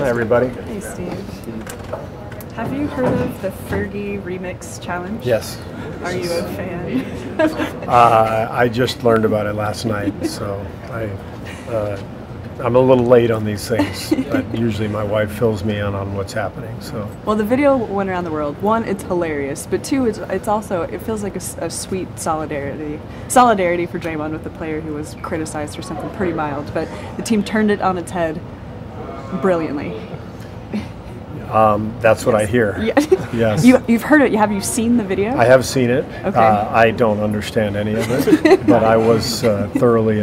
Hi, everybody. Hey, Steve. Have you heard of the Fergie Remix Challenge? Yes. Are you a fan? I just learned about it last night, so I'm a little late on these things, but usually my wife fills me in on what's happening. So. Well, the video went around the world. One, it's hilarious, but two, it's also, it feels like a sweet solidarity for Draymond with the player who was criticized for something pretty mild, but the team turned it on its head brilliantly. That's what I hear. Yeah. Yes. You've heard it. Have you seen the video? I have seen it. Okay. I don't understand any of it, but I was thoroughly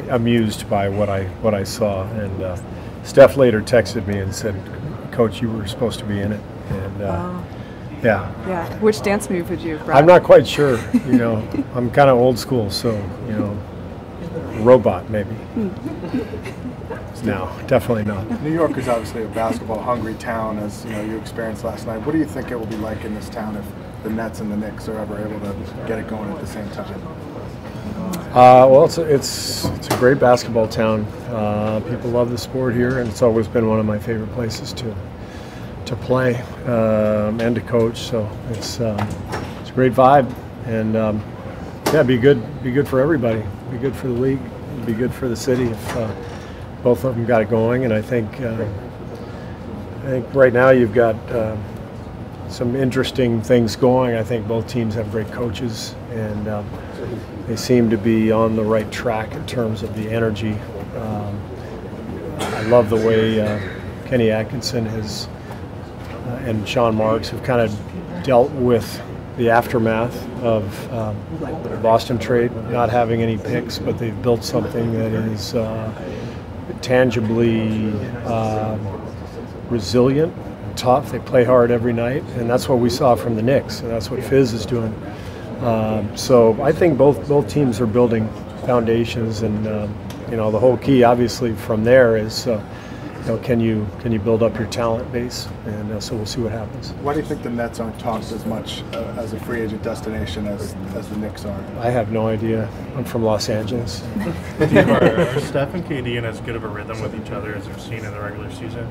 amused by what I saw. And Steph later texted me and said, "Coach, you were supposed to be in it." And yeah. Yeah. Which dance move would you have brought? I'm not quite sure. You know, I'm kind of old school, so robot maybe. No, definitely not. New York is obviously a basketball-hungry town, as you experienced last night. What do you think it will be like in this town if the Nets and the Knicks are ever able to get it going at the same time? Well, it's a great basketball town. People love the sport here, and it's always been one of my favorite places to play and to coach. So it's a great vibe, and yeah, be good for everybody. Be good for the league. Be good for the city if both of them got it going. And I think right now you've got some interesting things going. I think both teams have great coaches, and they seem to be on the right track in terms of the energy. I love the way Kenny Atkinson and Sean Marks have kind of dealt with the aftermath of the Boston trade, not having any picks, but they've built something that is tangibly resilient, tough. They play hard every night, and that's what we saw from the Knicks, and that's what Fizz is doing. So I think both teams are building foundations, and the whole key, obviously, from there is can you build up your talent base, and so we'll see what happens. Why do you think the Nets aren't talked as much as a free agent destination as the Knicks are? I have no idea. I'm from Los Angeles. Are Steph and KD in as good of a rhythm with each other as we've seen in the regular season?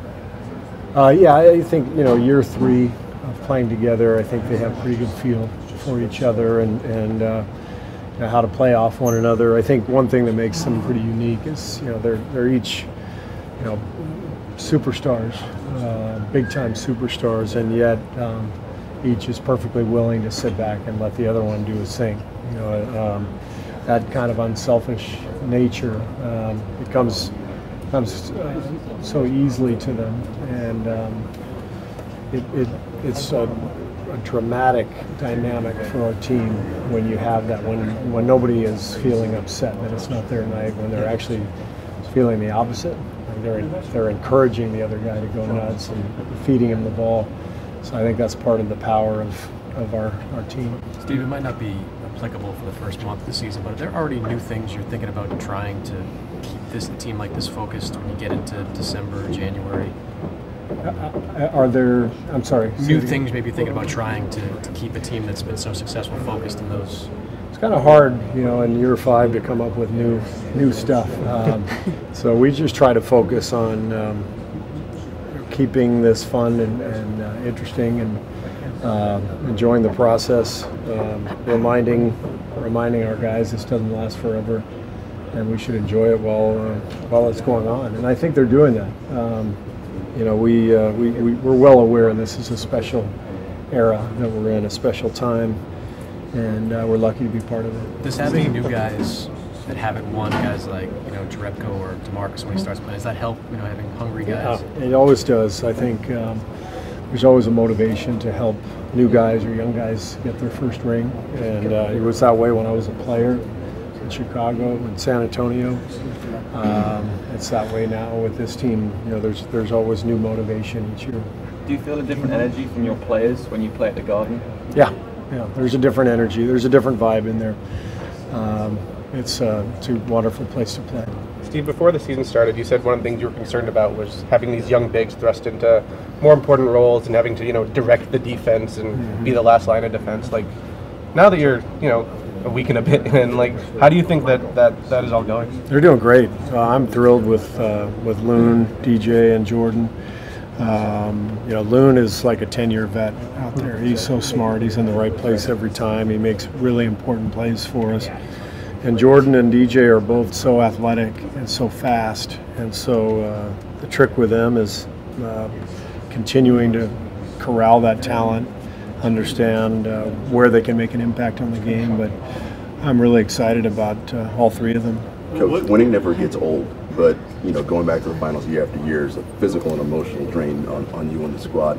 Yeah, I think year 3 of playing together, I think they have pretty good feel for each other and how to play off one another. I think one thing that makes them pretty unique is they're each superstars, big-time superstars, and yet each is perfectly willing to sit back and let the other one do his thing. That kind of unselfish nature comes so easily to them, and it's a dramatic dynamic for our team when you have that, when nobody is feeling upset that it's not their night, when they're actually feeling the opposite. They're encouraging the other guy to go nuts and feeding him the ball. So I think that's part of the power of our team. Steve, it might not be applicable for the first month of the season, but are there already new things you're thinking about trying to keep this team like this focused when you get into December, January? Are there, I'm sorry. New things maybe thinking about trying to keep a team that's been so successful focused in those? It's kind of hard, in year 5 to come up with new stuff. So we just try to focus on keeping this fun and interesting, and enjoying the process. Reminding our guys this doesn't last forever, and we should enjoy it while it's going on. And I think they're doing that. We're well aware this is a special era that we're in, a special time. And we're lucky to be part of it. Does having new guys that haven't won, guys like Jerebko or DeMarcus when he starts playing, does that help? Having hungry guys. Yeah, it always does. I think there's always a motivation to help new guys or young guys get their first ring, and it was that way when I was a player in Chicago and San Antonio. It's that way now with this team. There's always new motivation each year. Do you feel a different energy from your players when you play at the Garden? Yeah, there's a different energy. There's a different vibe in there. It's a wonderful place to play. Steve, before the season started, you said one of the things you were concerned about was having these young bigs thrust into more important roles and having to, direct the defense and be the last line of defense. Like, now that you're, a week and a bit. And like, how do you think that is all going? They're doing great. I'm thrilled with Loon, DJ, and Jordan. You know, Loon is like a 10-year vet out there. He's so smart. He's in the right place every time. He makes really important plays for us. And Jordan and DJ are both so athletic and so fast. And so the trick with them is continuing to corral that talent, understand where they can make an impact on the game. But I'm really excited about all three of them. Coach, winning never gets old, but you know, going back to the finals year after year is a physical and emotional drain on you and the squad.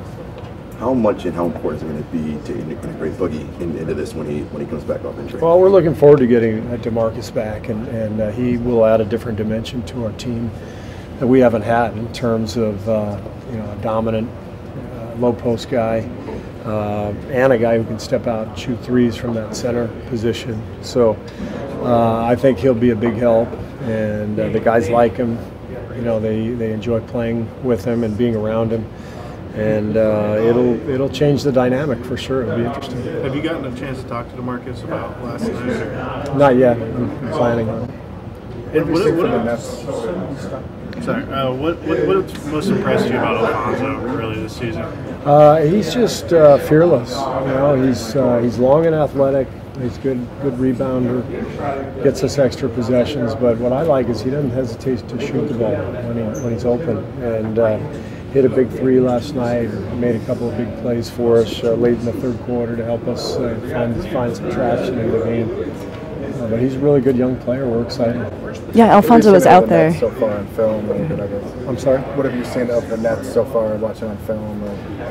How much and how important is it going to be to integrate Boogie into this when he comes back off injury? Well, we're looking forward to getting DeMarcus back, and he will add a different dimension to our team that we haven't had in terms of you know, a dominant low post guy and a guy who can step out and shoot threes from that center position. So I think he'll be a big help, and the guys like him. You know, they enjoy playing with him and being around him. And it'll change the dynamic for sure. It'll be interesting. Have you gotten a chance to talk to DeMarcus about last night? Or? Not yet. I'm planning on it. What's most impressed you about Alfonso really this season? He's just fearless. You know, he's long and athletic. He's good rebounder. Gets us extra possessions. But what I like is he doesn't hesitate to shoot the ball when he's open. And hit a big three last night. Made a couple of big plays for us late in the third quarter to help us find some traction in the game. But he's a really good young player. We're excited. Yeah, Alfonso was out there. So far on film, I'm sorry? What have you seen of the Nets so far, watching on film?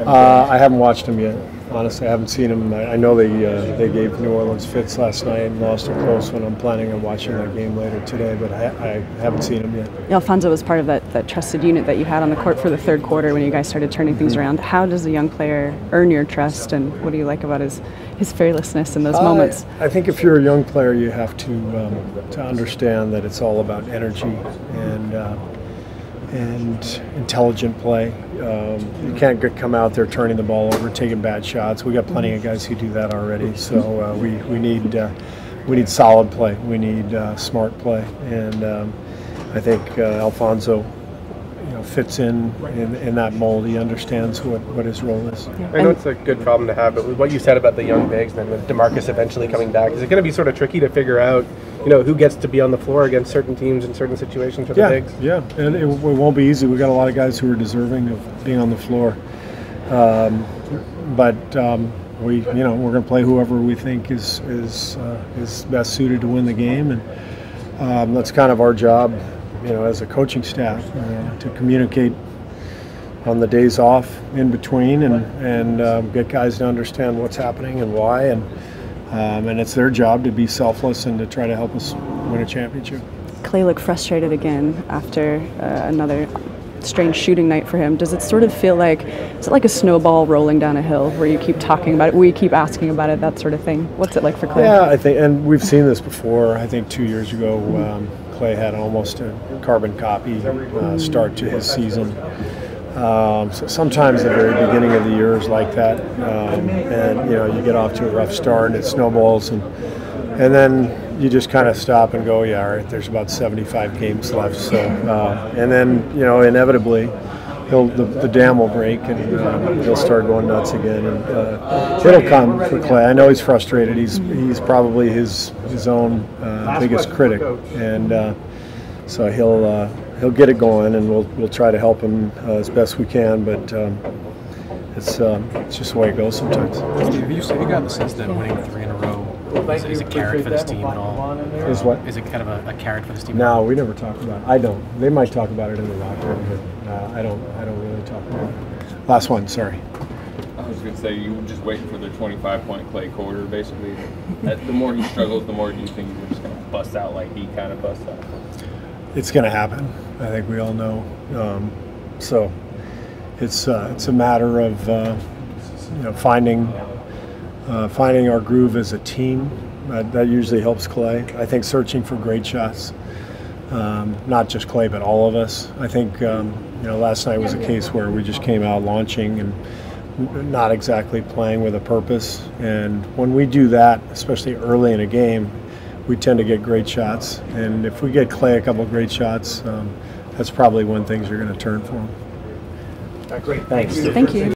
I haven't watched him yet. Honestly, I haven't seen him. I know they gave New Orleans fits last night and lost a close one. I'm planning on watching that game later today, but I haven't seen him yet. Alfonso was part of that trusted unit that you had on the court for the third quarter when you guys started turning things around. How does a young player earn your trust, and what do you like about his fearlessness in those moments? I think if you're a young player, you have to understand that it's all about energy and intelligent play. You can't come out there turning the ball over, taking bad shots. We got plenty of guys who do that already. So we need solid play. We need smart play, and I think Alfonso, you know, fits in that mold. He understands what his role is. I know it's a good problem to have, but with what you said about the young bigs, then with DeMarcus eventually coming back, is it going to be sort of tricky to figure out, you know, who gets to be on the floor against certain teams in certain situations for the bigs? Yeah, and it won't be easy. We got a lot of guys who are deserving of being on the floor, but we're going to play whoever we think is best suited to win the game, and that's kind of our job, you know, as a coaching staff, to communicate on the days off in between and get guys to understand what's happening and why, and it's their job to be selfless and to try to help us win a championship. Klay looked frustrated again after another strange shooting night for him. Does it sort of feel like, is it like a snowball rolling down a hill where you keep talking about it, we keep asking about it, that sort of thing? What's it like for Klay? Yeah, I think, and we've seen this before. I think 2 years ago, Klay had almost a carbon copy start to his season. So sometimes the very beginning of the year is like that, and you know, you get off to a rough start and it snowballs, and then you just kind of stop and go, yeah, all right, there's about 75 games left. So and then, you know, inevitably the dam will break and he'll start going nuts again, and it'll come for Klay. I know he's frustrated. He's probably his own biggest critic, and so he'll get it going, and we'll try to help him as best we can, but it's just the way it goes sometimes. Steve, have you gotten the sense that winning 3 in a row is a carrot for this team at all? Is what? Is it kind of a carrot for this team? No, we never talk about it. I don't. They might talk about it in the locker room, but I don't really talk about it. Last one, sorry. I was going to say, you were just waiting for the 25-point Klay quarter, basically. The more he struggles, the more do you think he's just going to bust out like he kind of busts out? It's going to happen. I think we all know. So it's a matter of finding our groove as a team. That usually helps Klay. I think searching for great shots, not just Klay, but all of us. I think last night was a case where we just came out launching and not exactly playing with a purpose. And when we do that, especially early in a game, we tend to get great shots. And if we get Klay a couple of great shots, that's probably when things are going to turn for him. Great, thanks. Thank you.